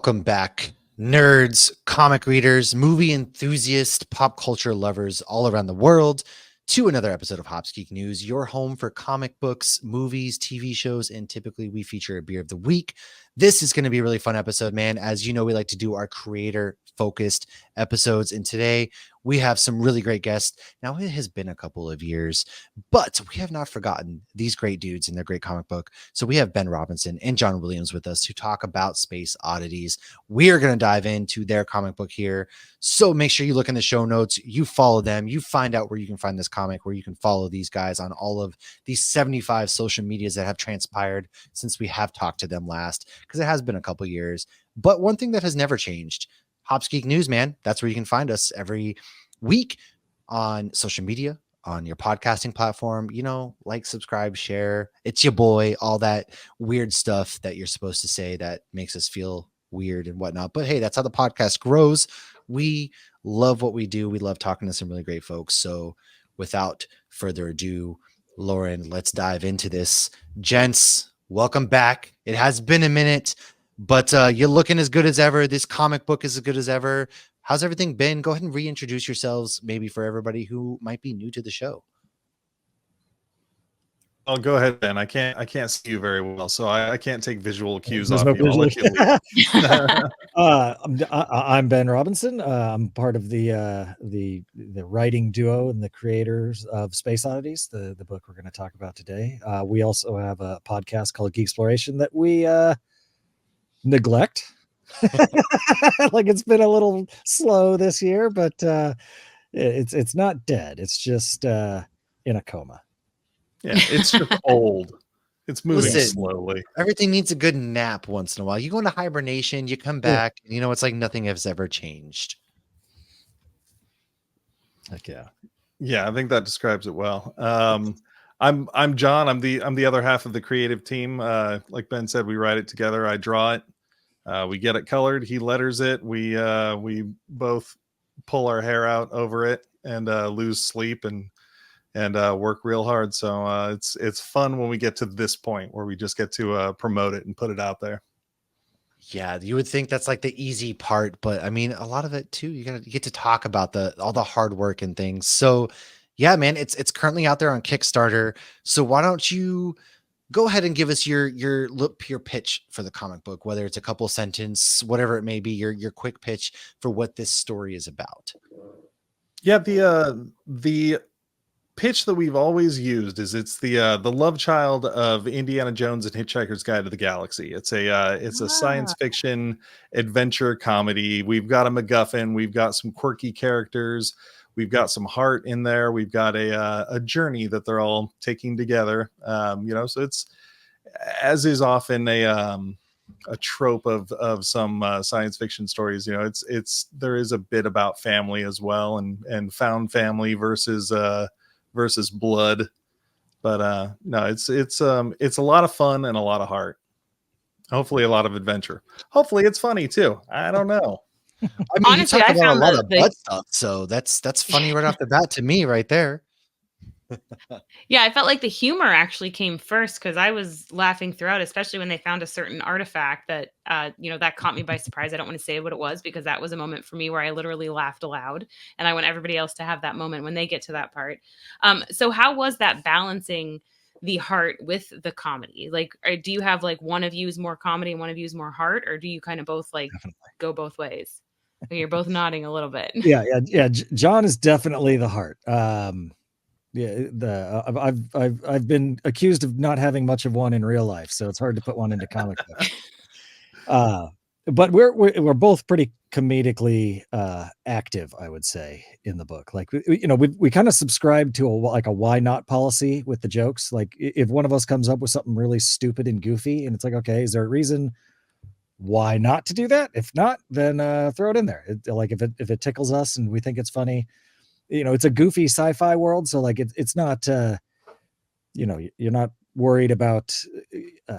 Welcome back, nerds, comic readers, movie enthusiasts, pop culture lovers all around the world, to another episode of Hops Geek News, your home for comic books, movies, TV shows, and typically we feature a beer of the week. This is going to be a really fun episode, man. As you know, we like to do our creator-focused episodes, and today we have some really great guests. Now, it has been a couple of years, but we have not forgotten these great dudes and their great comic book. So we have Ben Robinson and John Williams with us to talk about Space Oddities. We are going to dive into their comic book here. So make sure you look in the show notes, you follow them, you find out where you can find this comic, where you can follow these guys on all of these 75 social medias that have transpired since we have talked to them last, because it has been a couple years. But one thing that has never changed, Hops Geek News, man, that's where you can find us every week on social media, on your podcasting platform, like, subscribe, share. It's your boy, all that weird stuff that you're supposed to say that makes us feel weird and whatnot. But hey, that's how the podcast grows. We love what we do. We love talking to some really great folks. So without further ado, Lauren, let's dive into this. Gents, welcome back. It has been a minute, but you're looking as good as ever. This comic book is as good as ever. How's everything been? Go ahead and reintroduce yourselves, maybe for everybody who might be new to the show. I'll go ahead, Ben. I can't see you very well, so I can't take visual cues There's off no you. I'll let you lead. I'm Ben Robinson. I'm part of the writing duo and the creators of Space Oddities, the book we're going to talk about today. We also have a podcast called Geek Exploration that we neglect. Like, it's been a little slow this year, but it's not dead. It's just in a coma. Yeah, it's just old. It's moving slowly. Everything needs a good nap once in a while. You go into hibernation, you come back, and it's like nothing has ever changed. Heck yeah. Yeah, I think that describes it well. I'm John. I'm the other half of the creative team. Like Ben said, we write it together. I draw it. We get it colored. He letters it. We both pull our hair out over it and lose sleep and work real hard. So it's fun when we get to this point where we just get to promote it and put it out there. Yeah, you would think that's like the easy part, but I mean, a lot of it too, you get to talk about all the hard work and things. So yeah, man, it's currently out there on Kickstarter. So why don't you go ahead and give us your pitch for the comic book, whether it's a couple sentence, whatever it may be, your quick pitch for what this story is about. Yeah, the pitch that we've always used is it's the love child of Indiana Jones and Hitchhiker's Guide to the Galaxy. It's a science fiction adventure comedy. We've got a MacGuffin. We've got some quirky characters. We've got some heart in there. We've got a journey that they're all taking together. So it's, as is often a trope of some science fiction stories. There is a bit about family as well, and found family versus blood. But no, it's a lot of fun and a lot of heart. Hopefully a lot of adventure. Hopefully it's funny too. I don't know. I mean, honestly, you talk about a lot of butt stuff, so that's funny right off the bat to me right there. Yeah, I felt like the humor actually came first, because I was laughing throughout, especially when they found a certain artifact that that caught me by surprise. I don't want to say what it was, because that was a moment for me where I literally laughed aloud, and I want everybody else to have that moment when they get to that part. So how was that balancing the heart with the comedy? Like, do you have like one of you is more comedy and one of you is more heart, or do you kind of both go both ways? You're both nodding a little bit. Yeah. John is definitely the heart. I've been accused of not having much of one in real life, so it's hard to put one into comic book. But we're both pretty comedically active, I would say, in the book. Like, we kind of subscribe to a why not policy with the jokes. Like, if one of us comes up with something really stupid and goofy, and it's like, okay, is there a reason why not to do that? If not, then throw it in there. If it tickles us and we think it's funny. It's a goofy sci-fi world, so like it's not you're not worried about I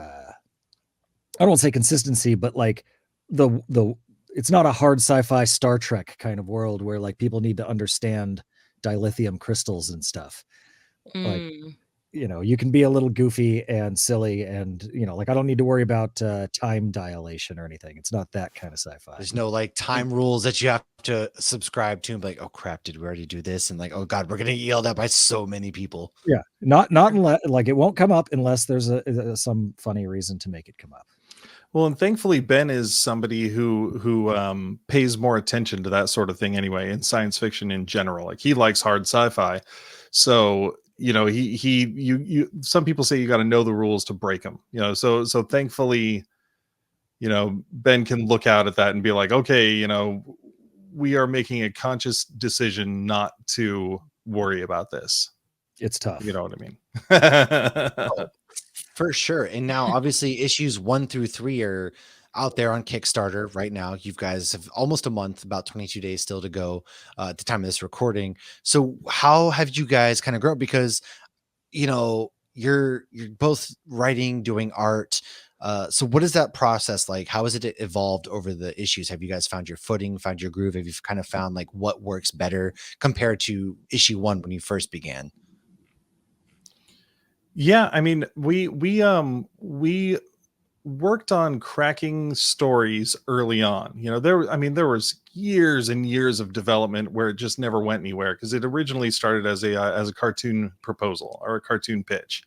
don't want to say consistency, but like the it's not a hard sci-fi Star Trek kind of world where like people need to understand dilithium crystals and stuff. Like you can be a little goofy and silly, and like I don't need to worry about time dilation or anything. It's not that kind of sci-fi. There's no like time rules that you have to subscribe to. Like, oh crap, did we already do this? And like, oh god, we're gonna get yelled at by so many people. Yeah, not unless like it won't come up unless there's some funny reason to make it come up. Well, and thankfully Ben is somebody who pays more attention to that sort of thing anyway, in science fiction in general. Like he likes hard sci-fi, so you some people say you got to know the rules to break them. So thankfully, Ben can look out at that and be like, okay, we are making a conscious decision not to worry about this. It's tough. You know what I mean? Oh, for sure. And now obviously issues 1 through 3 are out there on Kickstarter right now. You guys have almost a month, about 22 days still to go at the time of this recording. So how have you guys kind of grown? Because you're both writing, doing art. So what is that process like? How has it evolved over the issues? Have you guys found your footing, found your groove? Have you kind of found like what works better compared to issue 1 when you first began? Yeah, I mean, we worked on cracking stories early on. There was years and years of development where it just never went anywhere because it originally started as a cartoon proposal or a cartoon pitch.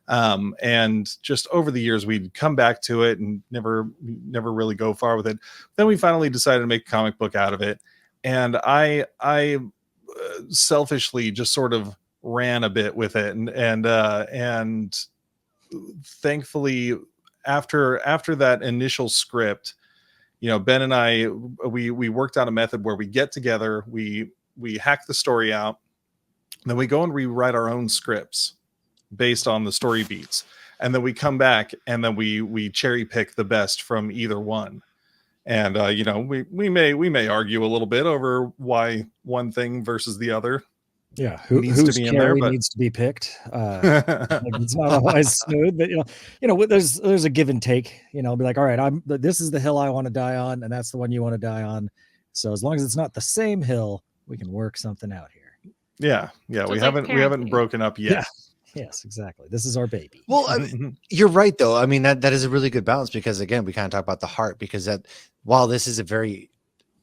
And just over the years, we'd come back to it and never really go far with it. Then we finally decided to make a comic book out of it. And I selfishly just sort of ran a bit with it. And thankfully after that initial script, Ben and I, we worked out a method where we get together, we hack the story out, then we go and rewrite our own scripts based on the story beats, and then we come back and then we cherry pick the best from either one. And we may argue a little bit over why one thing versus the other. Yeah, whose cherry needs to be picked. It's not always smooth, but there's a give and take. Be like, all right, this is the hill I want to die on, and that's the one you want to die on. So as long as it's not the same hill, we can work something out here. Yeah, So we haven't broken up yet. Yeah. Yes, exactly. This is our baby. Well, you're right, though. I mean, that is a really good balance because, again, we kind of talk about the heart because while this is a very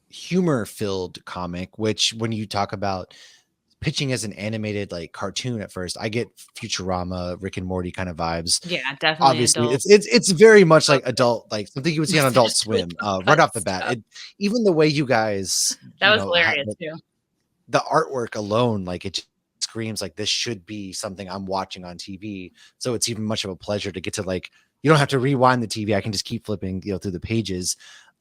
humor-filled comic, which when you talk about pitching as an animated like cartoon at first, I get Futurama, Rick and Morty kind of vibes. Yeah, definitely. Obviously, it's very much like adult, like something you would see on Adult Swim right off the bat. Even the way you guys that was hilarious too. The artwork alone, like it screams like this should be something I'm watching on TV. So it's even much of a pleasure to get to like you don't have to rewind the TV. I can just keep flipping through the pages.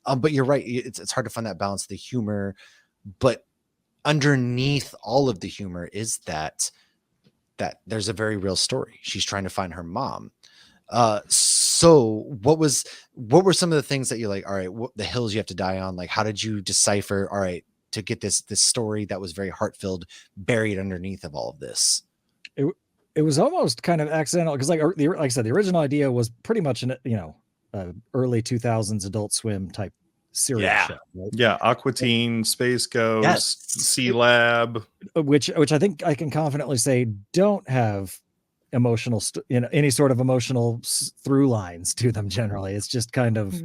But you're right. It's hard to find that balance, the humor, but underneath all of the humor is that there's a very real story. She's trying to find her mom. So what were some of the things that you're like, all right, the hills you have to die on? Like, how did you decipher, all right, to get this story that was very heart-filled buried underneath of all of this? It was almost kind of accidental because like I said, the original idea was pretty much an early 2000s Adult Swim type serial show, right? Yeah, Aqua Teen, Space Ghost, Sea Lab, which I think I can confidently say don't have emotional any sort of emotional through lines to them. Generally, it's just kind of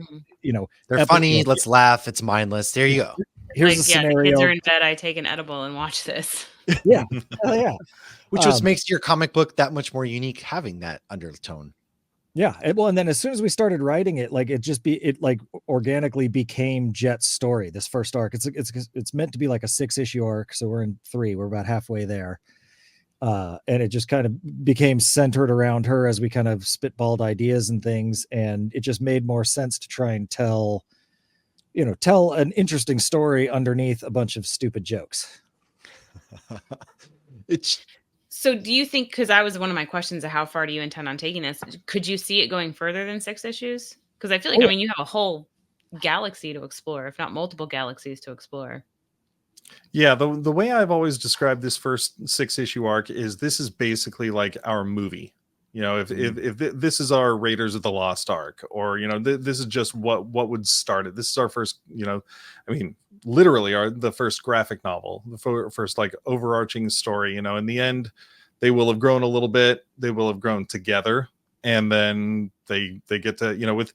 they're funny. Let's laugh. It's mindless. There you go. Here's a scenario. The kids are in bed. I take an edible and watch this. Yeah, yeah. Which just makes your comic book that much more unique, having that undertone. Yeah, and then as soon as we started writing it, like it organically became Jhett's story. This first arc, it's meant to be like a 6-issue arc, so we're in 3. We're about halfway there, and it just kind of became centered around her as we kind of spitballed ideas and things, and it just made more sense to try and tell an interesting story underneath a bunch of stupid jokes. So do you think, because that was one of my questions of how far do you intend on taking this, could you see it going further than 6 issues? Because I feel like, you have a whole galaxy to explore, if not multiple galaxies to explore. Yeah, the way I've always described this first 6-issue arc is this is basically like our movie. If this is our Raiders of the Lost arc, or this is just what would start it. This is our first, literally the first graphic novel, the first like overarching story. In the end, they will have grown a little bit, they will have grown together, and then they get to, you know, with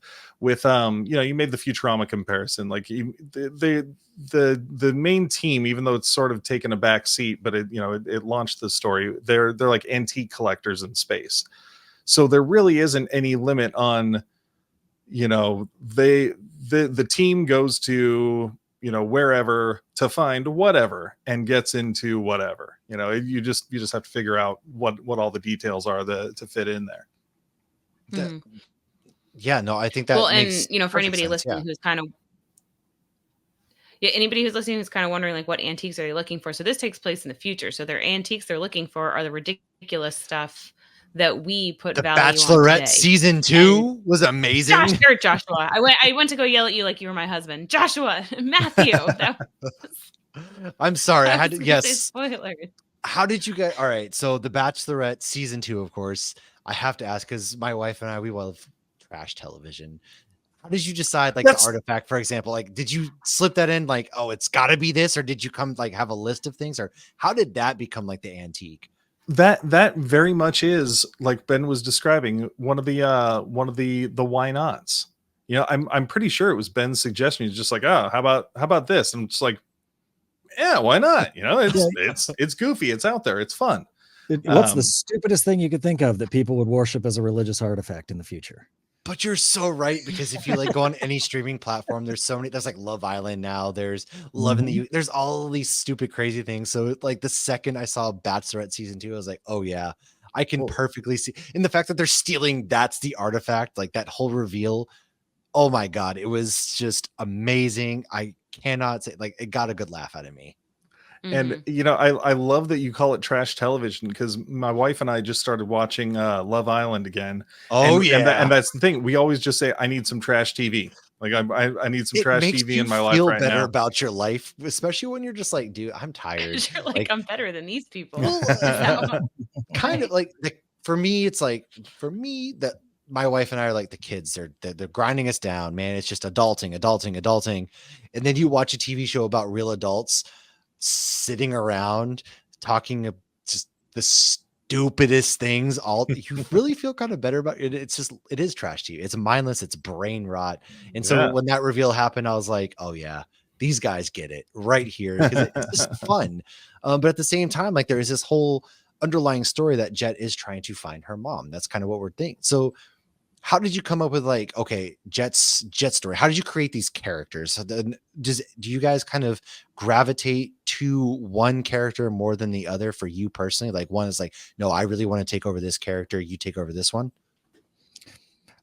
you know, you made the Futurama comparison, like the main team, even though it's sort of taken a back seat, but it launched the story, they're like antique collectors in space. So there really isn't any limit on, you know, the team goes to, you know, wherever to find whatever and gets into whatever. You know, you just have to figure out what all the details are to fit in there. Yeah, no, I think that makes and, you know, for perfect anybody sense, listening yeah. who's kind of anybody who's listening who's kind of wondering like what antiques are they looking for? So this takes place in the future. So their antiques they're looking for are the ridiculous stuff that we put The value on Bachelorette today. season 2 was amazing. Joshua. I went to go yell at you like you were my husband. Joshua, Matthew. I'm sorry. I had to, was gonna yes. say spoilers. How did you get? All right. So the Bachelorette season 2, of course, I have to ask because my wife and I, we love trash television. How did you decide like the artifact, for example? Like, did you slip that in like, oh, it's got to be this, or did you come like have a list of things, or how did that become like the antique? That very much is, like Ben was describing, one of the why nots. You know, I'm pretty sure it was Ben's suggestion. He's just like, oh, how about this? And I'm just like, yeah, why not? You know, it's goofy, it's out there, it's fun. What's the stupidest thing you could think of that people would worship as a religious artifact in the future? But you're so right, because if you like go on any streaming platform, there's so many. There's like Love Island now. There's Love in the There's all these stupid, crazy things. So like the second I saw Bachelorette season 2, I was like, oh yeah, I can perfectly see. And the fact that they're stealing, that's the artifact, like that whole reveal. Oh my God, it was just amazing. I cannot say, like, it got a good laugh out of me. And you know, I love that you call it trash television, because my wife and I just started watching Love Island again. Oh, and that's the thing. We always just say, I need some trash TV. Like I need some trash TV in my life right now. Feel better about your life, especially when you're just like, dude, I'm tired. You're like, I'm better than these people. Kind of like for me, it's like that my wife and I are like the kids. They're grinding us down, man. It's just adulting. And then you watch a TV show about real adults sitting around talking just the stupidest things. You really feel kind of better about it. It is trash TV. It's mindless. It's brain rot. And so when that reveal happened, I was like, oh yeah, these guys get it right here, because it's just fun. But at the same time, like there is this whole underlying story that Jhett is trying to find her mom. That's kind of what we're thinking. So how did you come up with like, okay, Jhett's story? How did you create these characters? Do you guys kind of gravitate to one character more than the other for you personally? Like one is like, no, I really want to take over this character. You take over this one.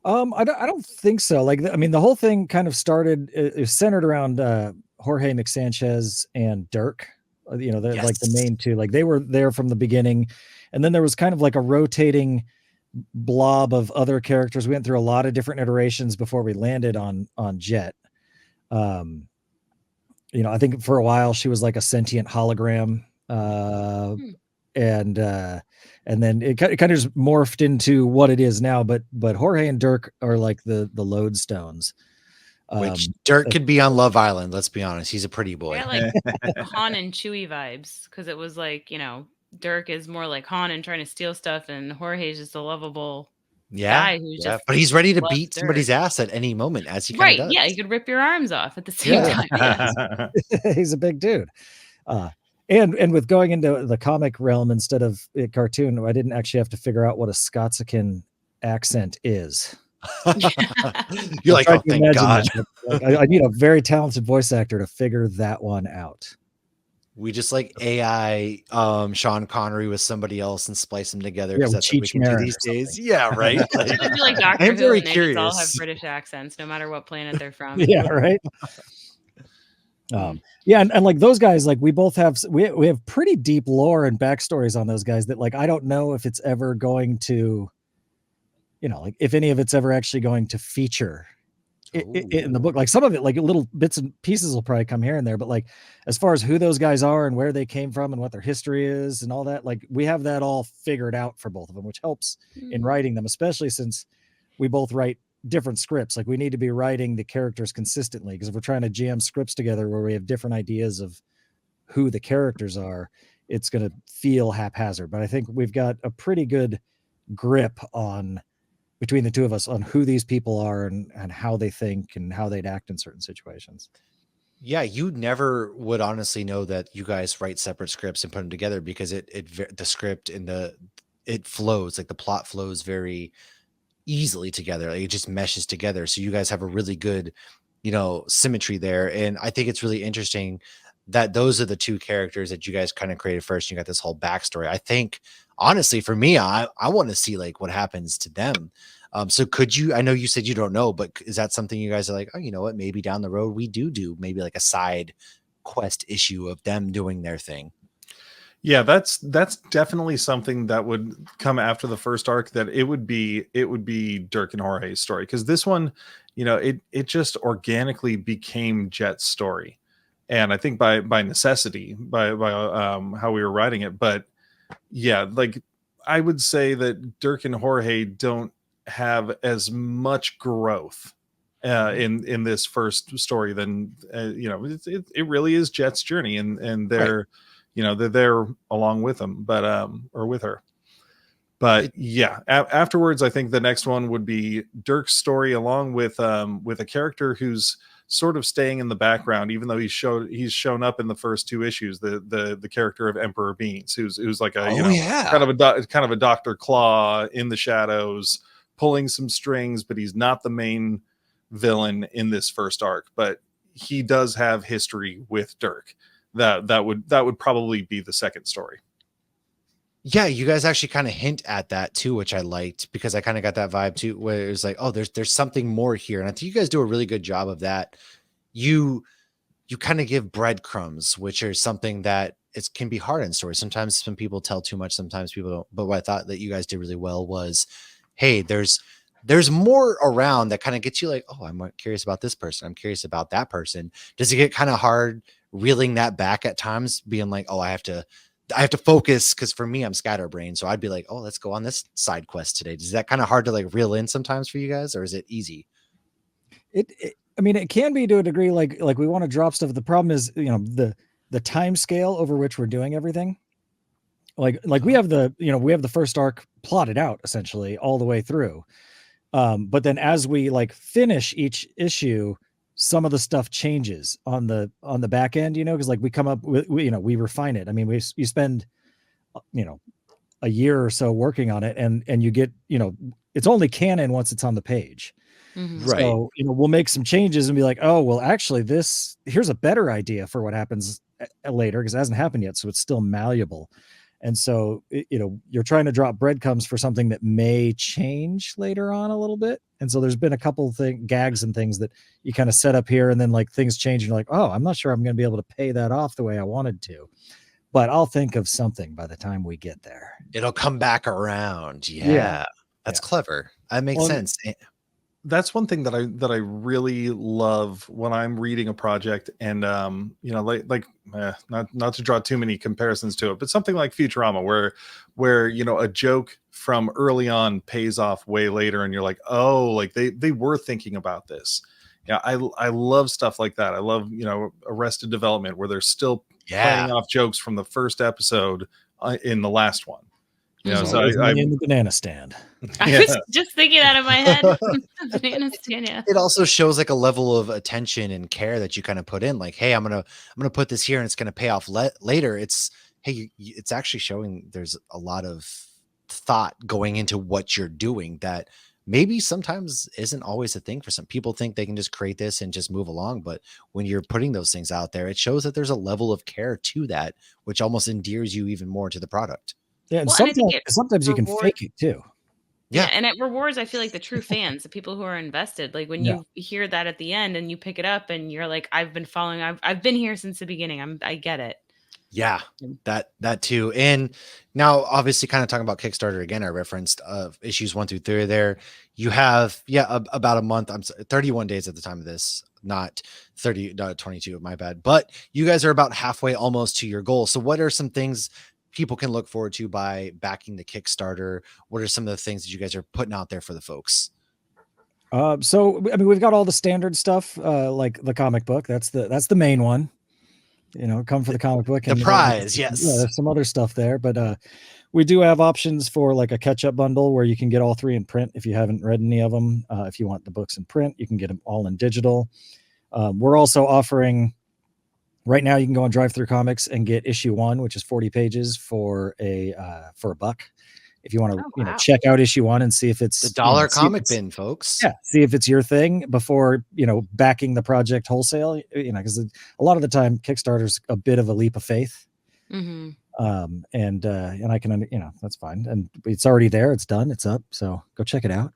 I don't think so. Like, I mean, the whole thing kind of started, it was centered around Jorge MacSanchez and Dirk. You know, they're like the main two. Like they were there from the beginning, and then there was kind of like a rotating blob of other characters. We went through a lot of different iterations before we landed on Jhett. You know, I think for a while she was like a sentient hologram, and then it kind of just morphed into what it is now. But Jorge and Dirk are like the lodestones. Which Dirk could be on Love Island. Let's be honest, he's a pretty boy. Yeah, like Han and Chewie vibes, because it was like, you know, Dirk is more like Han and trying to steal stuff, and Jorge's just a lovable guy who's just, but he's ready to beat Dirk. somebody's ass at any moment, as he kind of does. Yeah, he could rip your arms off at the same time. Yes. He's a big dude. And with going into the comic realm instead of a cartoon, I didn't actually have to figure out what a Scotsican accent is. You're like, oh, thank God. I need a very talented voice actor to figure that one out. We just like AI Sean Connery with somebody else and splice them together, because that's what we can do these days. Yeah, right. Like, should be like Doctor I'm Who, very and they curious. just all have British accents, no matter what planet they're from. Yeah, right. Yeah, and like those guys, like we both have, we have pretty deep lore and backstories on those guys that like I don't know if it's ever going to, you know, like if any of it's ever actually going to feature in the book. Like some of it, like little bits and pieces will probably come here and there, but like as far as who those guys are and where they came from and what their history is and all that, like we have that all figured out for both of them, which helps in writing them, especially since we both write different scripts. Like we need to be writing the characters consistently, because if we're trying to jam scripts together where we have different ideas of who the characters are, it's going to feel haphazard. But I think we've got a pretty good grip on between the two of us on who these people are and how they think and how they'd act in certain situations. Yeah, you never would honestly know that you guys write separate scripts and put them together, because the script and it flows, like the plot flows very easily together. Like it just meshes together. So you guys have a really good, symmetry there. And I think it's really interesting that those are the two characters that you guys kind of created first. You got this whole backstory. I think honestly, for me, I want to see like what happens to them. So I know you said you don't know, but is that something you guys are like, oh, you know what, maybe down the road we do maybe like a side quest issue of them doing their thing? Yeah, that's definitely something that would come after the first arc. That it would be Dirk and Jorge's story, because this one, it just organically became Jhett's story, and I think by necessity, by how we were writing it. But yeah, like I would say that Dirk and Jorge don't have as much growth in this first story than it really is Jhett's journey, and they're. Right. They're there along with them, but or with her. But yeah, afterwards, I think the next one would be Dirk's story, along with a character who's sort of staying in the background, even though he's shown up in the first two issues. The character of Emperor Beans, who's like a kind of a Dr. Claw in the shadows, pulling some strings, but he's not the main villain in this first arc. But he does have history with Dirk. That would probably be the second story. Yeah, you guys actually kind of hint at that too, which I liked, because I kind of got that vibe too, where it's like, oh, there's something more here. And I think you guys do a really good job of that. You kind of give breadcrumbs, which are something that it can be hard in stories. Sometimes some people tell too much, sometimes people don't. But what I thought that you guys did really well was, hey, there's more around that kind of gets you like, oh, I'm curious about this person. I'm curious about that person. Does it get kind of hard reeling that back at times, being like, oh, I have to focus? Because for me, I'm scatterbrained, so I'd be like, oh, let's go on this side quest today. Is that kind of hard to like reel in sometimes for you guys, or is it easy? I mean, it can be to a degree. Like we want to drop stuff. The problem is, the time scale over which we're doing everything. Like we have the first arc plotted out essentially all the way through. But then as we like finish each issue, some of the stuff changes on the back end, because like we come up with, we refine it. I mean, you spend, a year or so working on it, and you get, it's only canon once it's on the page. Mm-hmm. Right. So, we'll make some changes and be like, oh, well, actually here's a better idea for what happens later, because it hasn't happened yet. So it's still malleable. And so, you're trying to drop breadcrumbs for something that may change later on a little bit. And so there's been a couple of gags and things that you kind of set up here, and then like things change and you're like, oh, I'm not sure I'm going to be able to pay that off the way I wanted to, but I'll think of something by the time we get there. It'll come back around. Yeah. That's clever. That makes sense. That's one thing that I really love when I'm reading a project, and not to draw too many comparisons to it, but something like Futurama, where a joke from early on pays off way later, and you're like, oh, like they were thinking about this. Yeah, I love stuff like that. I love Arrested Development, where they're still playing off jokes from the first episode in the last one. So I in the banana stand. I was just thinking that in my head. Banana stand, yeah. It also shows like a level of attention and care that you kind of put in. Like, hey, I'm gonna put this here, and it's gonna pay off later. It's it's actually showing there's a lot of thought going into what you're doing that maybe sometimes isn't always a thing for some people. Think they can just create this and just move along, but when you're putting those things out there, it shows that there's a level of care to that, which almost endears you even more to the product. Yeah, and sometimes you can fake it too. Yeah, and it rewards, I feel like, the true fans, the people who are invested. Like when you hear that at the end and you pick it up and you're like, I've been following, I've been here since the beginning. I get it. Yeah, that too. And now obviously kind of talking about Kickstarter again, I referenced issues 1 through 3 there. You have, about a month. I'm sorry, 31 days at the time of this, not 22, my bad. But you guys are about halfway almost to your goal. So what are some things people can look forward to by backing the Kickstarter? What are some of the things that you guys are putting out there for the folks? So, I mean, we've got all the standard stuff, like the comic book. That's the main one. come for the comic book. The And prize, yeah, yes. there's some other stuff there, but we do have options for like a catch-up bundle where you can get all 3 in print if you haven't read any of them. If you want the books in print, you can get them all in digital. We're also offering right now. You can go on Drive Through Comics and get issue 1, which is 40 pages for $1. If you want to, Oh, wow. check out issue 1 and see if it's The dollar see if comic it's- bin, folks. Yeah, see if it's your thing before backing the project wholesale. Because a lot of the time Kickstarter's a bit of a leap of faith. Mm-hmm. And I can, that's fine. And it's already there. It's done. It's up. So go check it out.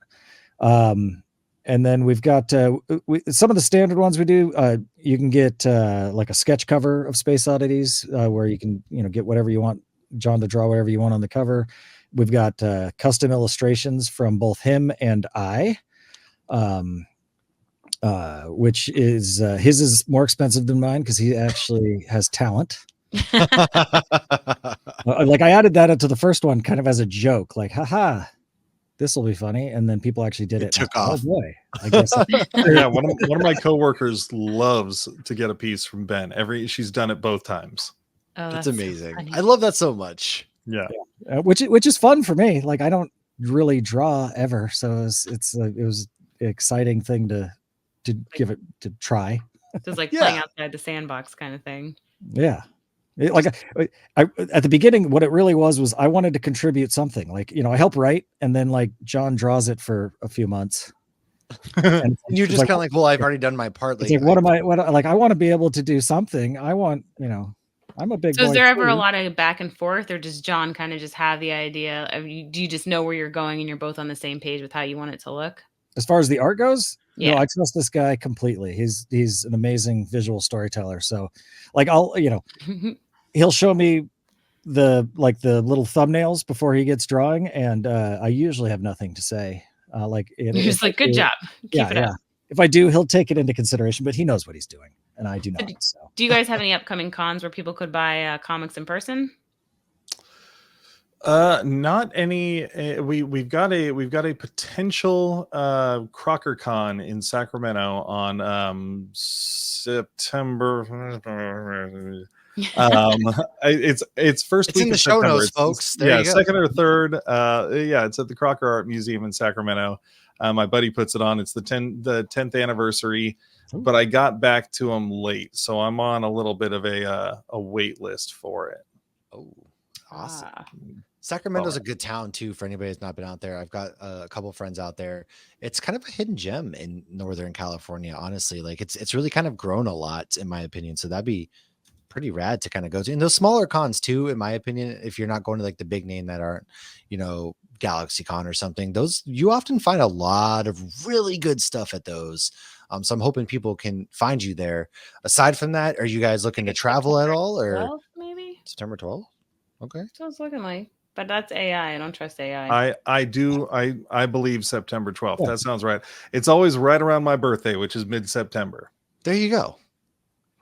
And then we've got some of the standard ones we do. You can get like a sketch cover of Space Oddities where you can, get whatever you want, John to draw whatever you want on the cover. We've got custom illustrations from both him and I, which is his is more expensive than mine because he actually has talent. Like I added that into the first one kind of as a joke, like, haha, this will be funny. And then people actually did it. Took Oh off. boy, I guess. Yeah, one of my coworkers loves to get a piece from Ben. She's done it both times. Oh, That's so amazing. funny. I love that so much. Yeah. Which is fun for me. Like I don't really draw ever, so it was an exciting thing to give it to try. Just like Yeah. playing outside the sandbox kind of thing. Yeah. I at the beginning, what it really was I wanted to contribute something. Like, I help write, and then like John draws it for a few months. And you're it's just kind of like, well, I've already done my part. It's like, what I want to be able to do something. I want, I'm a big So boy is there ever too. a lot of back and forth, or does John kind of just have the idea of you? Do you just know where you're going and you're both on the same page with how you want it to look? As far as the art goes, Yeah. no, I trust this guy completely. He's an amazing visual storyteller. So like he'll show me the little thumbnails before he gets drawing, and I usually have nothing to say. You're just like, good job. Keep it up. If I do, he'll take it into consideration, but he knows what he's doing, and I do not. So. Do you guys have any upcoming cons where people could buy comics in person? Not any. We've got a potential Crocker Con in Sacramento on September. It's first It's week in the of show September. notes, folks. There you go. 2nd or 3rd. Yeah, it's at the Crocker Art Museum in Sacramento. My buddy puts it on. It's the 10th anniversary. Ooh. But I got back to him late, so I'm on a little bit of a wait list for it. Oh, awesome. Ah. Sacramento's a good town too for anybody who's not been out there. I've got a couple friends out there. It's kind of a hidden gem in Northern California, honestly. Like it's really kind of grown a lot, in my opinion. So that'd be pretty rad to kind of go to. And those smaller cons too, in my opinion, if you're not going to like the big name that aren't, Galaxy Con or something, those you often find a lot of really good stuff at those. So I'm hoping people can find you there. Aside from that, are you guys looking to travel at all, or 12th, maybe? September 12th? Okay. So it's looking like, but that's AI. I don't trust AI. I believe September 12th. Yeah. That sounds right. It's always right around my birthday, which is mid-September. There you go.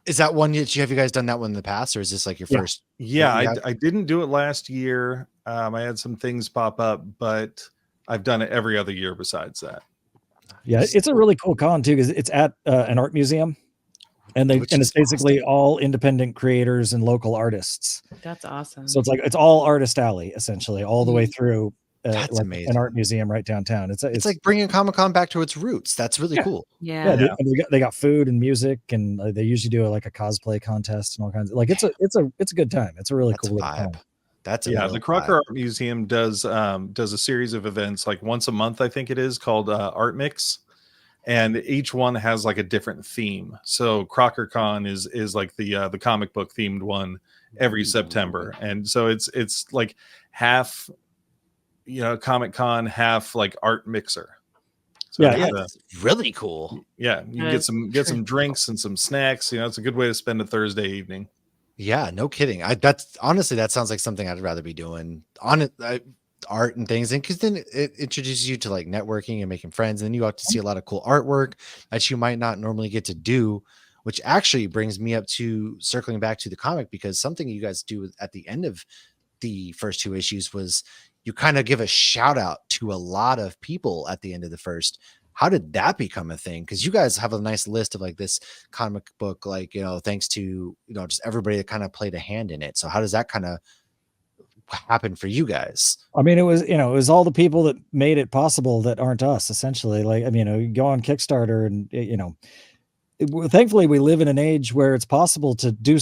Is that one have you guys done that one in the past, or is this like your first? Yeah, Yeah. I didn't do it last year. I had some things pop up, but I've done it every other year besides that. Yeah, it's a really cool con too because it's at an art museum, and it's basically all independent creators and local artists. That's awesome. So it's all artist alley essentially, all the way through. That's amazing. An art museum right downtown. It's like bringing Comic-Con back to its roots. That's really cool. Yeah. They got food and music, and they usually do a cosplay contest and all kinds of it's a good time. It's a really cool vibe. Con. That's the Crocker Art Museum does a series of events like once a month, I think it is, called Art Mix, and each one has like a different theme. So Crocker Con is like the comic book themed one every September, and so it's like half Comic Con, half like art mixer. So that's really cool. Yeah, you can get some drinks and some snacks. It's a good way to spend a Thursday evening. Yeah, no kidding. That sounds like something I'd rather be doing on it, art and things, and because then it introduces you to like networking and making friends, and then you have to see a lot of cool artwork that you might not normally get to do, which actually brings me up to circling back to the comic, because something you guys do at the end of the first 2 issues was you kind of give a shout out to a lot of people at the end of the first. how did that become a thing? Because you guys have a nice list of like this comic book, like, thanks to, just everybody that kind of played a hand in it. So how does that kind of happen for you guys? I mean, it was all the people that made it possible that aren't us, essentially. Like, I mean, you go on Kickstarter and, thankfully we live in an age where it's possible to do,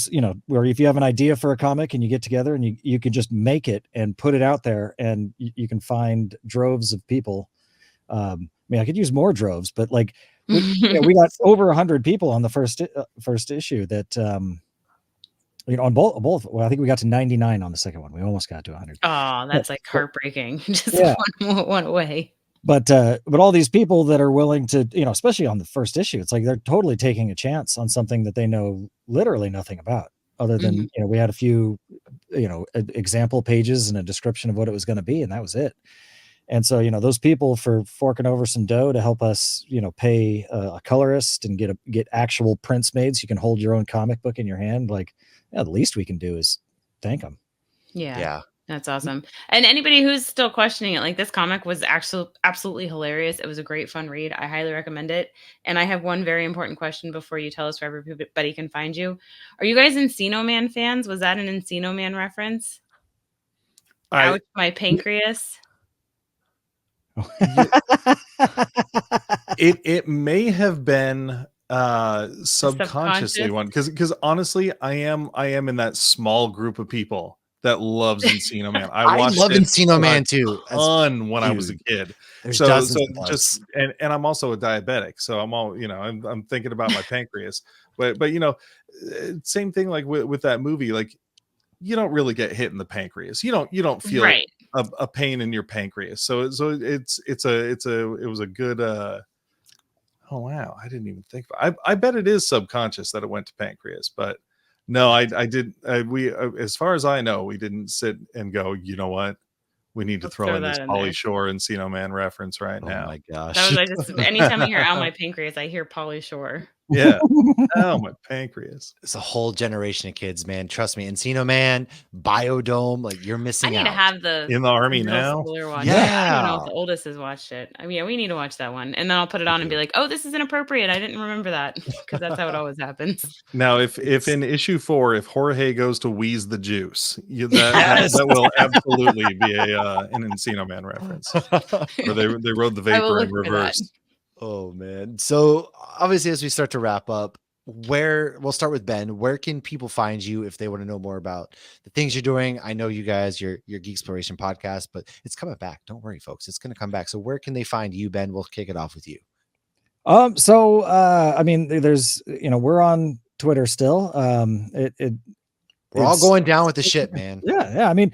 where if you have an idea for a comic and you get together and you can just make it and put it out there, and you can find droves of people. I mean, I could use more droves, but like we got over 100 people on the first issue that, on both. Well, I think we got to 99 on the second one. We almost got to 100. Oh, that's like heartbreaking. Just one away. But all these people that are willing to, especially on the first issue, it's like they're totally taking a chance on something that they know literally nothing about, other than, we had a few, example pages and a description of what it was going to be, and that was it. And so, those people for forking over some dough to help us, pay a colorist and get actual prints made so you can hold your own comic book in your hand. Like, the least we can do is thank them. Yeah. That's awesome. And anybody who's still questioning it, like, this comic was actually absolutely hilarious. It was a great fun read. I highly recommend it. And I have one very important question before you tell us where everybody can find you. Are you guys Encino Man fans? Was that an Encino Man reference? Ouch, my pancreas. It may have been subconsciously one, because honestly, I am in that small group of people that loves Encino Man. I love Encino Man too. When I was a kid. So just and I'm also a diabetic, so I'm all I'm thinking about my pancreas. But same thing like with that movie. Like, you don't really get hit in the pancreas. You don't feel right. a pain in your pancreas. So it was a good. Oh wow, I didn't even think. I bet it is subconscious that it went to pancreas, but. No, I did. We, as far as I know, we didn't sit and go, you know what? We need to throw in this Pauly Shore and Encino Man reference right now. Oh my gosh. That was anytime I hear "Ow, my pancreas," I hear Pauly Shore. Yeah. Oh, my pancreas. It's a whole generation of kids, man. Trust me. Encino Man, Biodome, like, you're missing out. I need to have the In the Army now. Yeah. I don't know if the oldest has watched it. I mean, we need to watch that one. And then I'll put it on and be like, oh, this is inappropriate. I didn't remember that, because that's how it always happens. Now, if in issue 4, if Jorge goes to wheeze the juice, that will absolutely be an Encino Man reference. Where they rode the vapor in reverse. Oh man. So obviously, as we start to wrap up, we'll start with Ben. Where can people find you if they want to know more about the things you're doing? I know you guys, your Geek Exploration podcast, but it's coming back. Don't worry, folks. It's going to come back. So where can they find you, Ben? We'll kick it off with you. I mean, there's, we're on Twitter still. We're all going down with the shit, man. Yeah. I mean,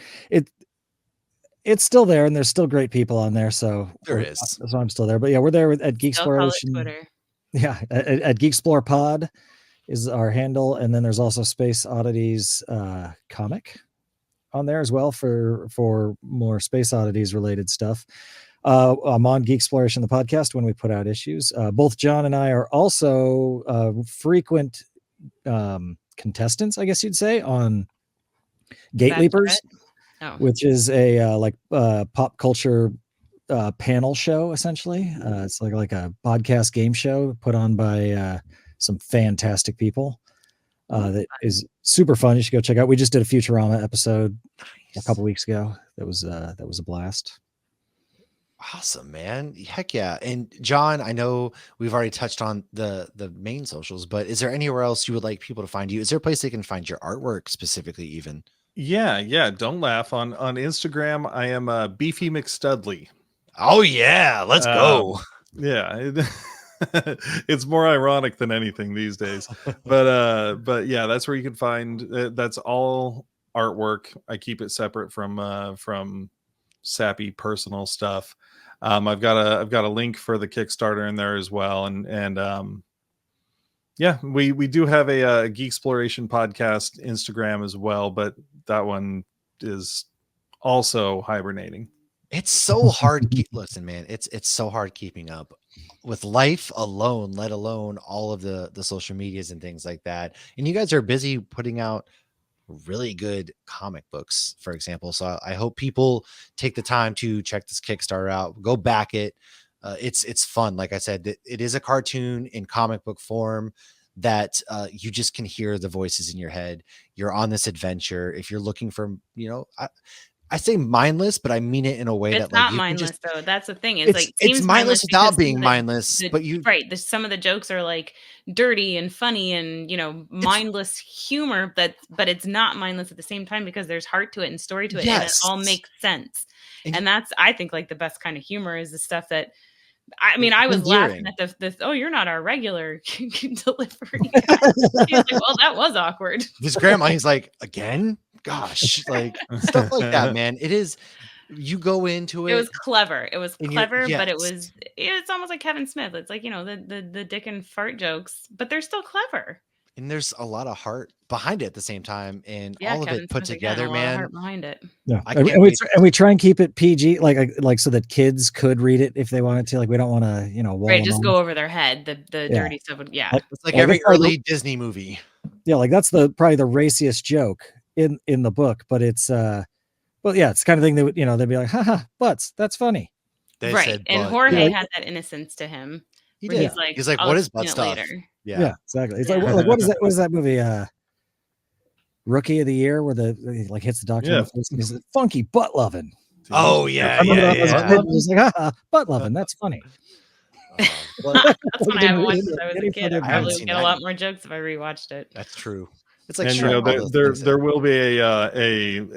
it's still there, and there's still great people on there. So there is. So I'm still there. But yeah, we're there at Geek Exploration. Twitter. Yeah, at Geek Explore Pod is our handle, and then there's also Space Oddities comic on there as well for more Space Oddities related stuff. I'm on Geek Exploration, the podcast, when we put out issues. Both John and I are also frequent contestants, I guess you'd say, on Gate Leapers. Which is a pop culture panel show, essentially. It's like a podcast game show put on by some fantastic people. That is super fun. You should go check out. We just did a Futurama episode a couple weeks ago. That was a blast. Awesome, man. Heck yeah. And John, I know we've already touched on the main socials, but is there anywhere else you would like people to find you? Is there a place they can find your artwork specifically even? Yeah. Don't laugh. On Instagram, I am Beefy McStudley. Oh yeah, let's go. Yeah, it's more ironic than anything these days. But yeah, that's where you can find. That's all artwork. I keep it separate from sappy personal stuff. I've got a link for the Kickstarter in there as well, and yeah, we do have a Geek Exploration podcast Instagram as well, but that one is also hibernating. It's so hard. Listen, man, it's so hard keeping up with life alone, let alone all of the social medias and things like that. And you guys are busy putting out really good comic books, for example. So I hope people take the time to check this Kickstarter out, go back it. It's fun. Like I said, it is a cartoon in comic book form that you just can hear the voices in your head. You're on this adventure. If you're looking for, I say mindless, but I mean it in a way It's that like not you can mindless just. though. That's the thing. It's like it It's seems mindless because without some being of mindless, but you right. Some of the jokes are like dirty and funny and mindless humor. But it's not mindless at the same time because there's heart to it and story to it, and it yes, all makes sense. and And that's I think like the best kind of humor is the stuff that. I mean, I it's was laughing endearing. at the oh, you're not our regular delivery guy. He was like, well, that was awkward. His grandma, he's like, again, gosh, like stuff like that, man. It is. You go into It was it, clever. It was and you're clever, but yes. it's almost like Kevin Smith. It's like, the dick and fart jokes, but they're still clever. And there's a lot of heart behind it at the same time, and Yeah, all of Kevin it put Smith again, a together, lot of man. heart behind it. Yeah, I can't wait. and we try and keep it PG, like so that kids could read it if they wanted to. Like we don't want to, wall Right, them just off. go over their head. The Yeah. dirty stuff would It's like Well, every that's probably early Disney movie. Yeah, like that's probably the raciest joke in the book, but it's well, yeah, it's the kind of thing that they'd be like, haha, butts, that's funny. They right. said, And but Jorge yeah. had that innocence to him. he Where did. he's like, What I'll is butt explain it stuff? later. Yeah, exactly. It's Yeah. like what is that? What is that movie? Rookie of the Year, where he like hits the doctor in the face and he's like, funky butt loving. Oh yeah, I remember yeah, that as a yeah. kid, and he's like, haha, butt loving, that's funny. Well, That's Like, when I didn't haven't read watched into since it I was a any kid. further I than I haven't probably seen would get a that. lot more jokes if I rewatched it. that's true. It's like And Shrek, all those things there that- will be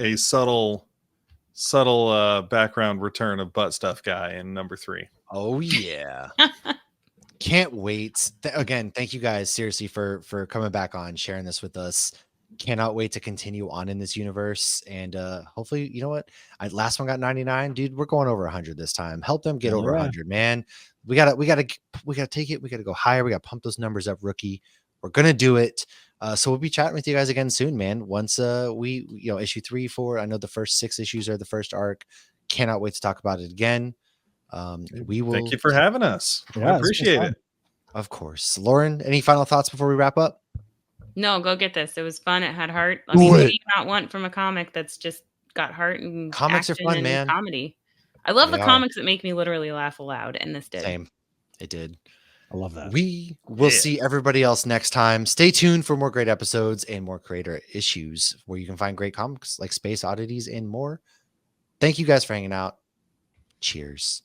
a subtle background return of butt stuff guy in number 3. Oh yeah. Can't wait. Again, thank you guys seriously for coming back on, sharing this with us. Cannot wait to continue on in this universe, and hopefully, you know what? Last one got 99, dude. We're going over 100 this time. Help them get over 100, man. We gotta take it. We gotta go higher. We gotta pump those numbers up, rookie. We're gonna do it. So we'll be chatting with you guys again soon, man. Once we issue 3, 4. I know the first 6 issues are the first arc. Cannot wait to talk about it again. We will. Thank you for having us. Yeah, I appreciate it. Of course. Lauren, any final thoughts before we wrap up? No, go get this. It was fun. It had heart. I Do mean, what it. do you not want from a comic that's just got heart and Comics are action fun, and man. comedy? I love They the are. comics that make me literally laugh aloud, and this did. Same. It did. I love that. We will see everybody else next time. Stay tuned for more great episodes and more creator issues where you can find great comics like Space Oddities and more. Thank you guys for hanging out. Cheers.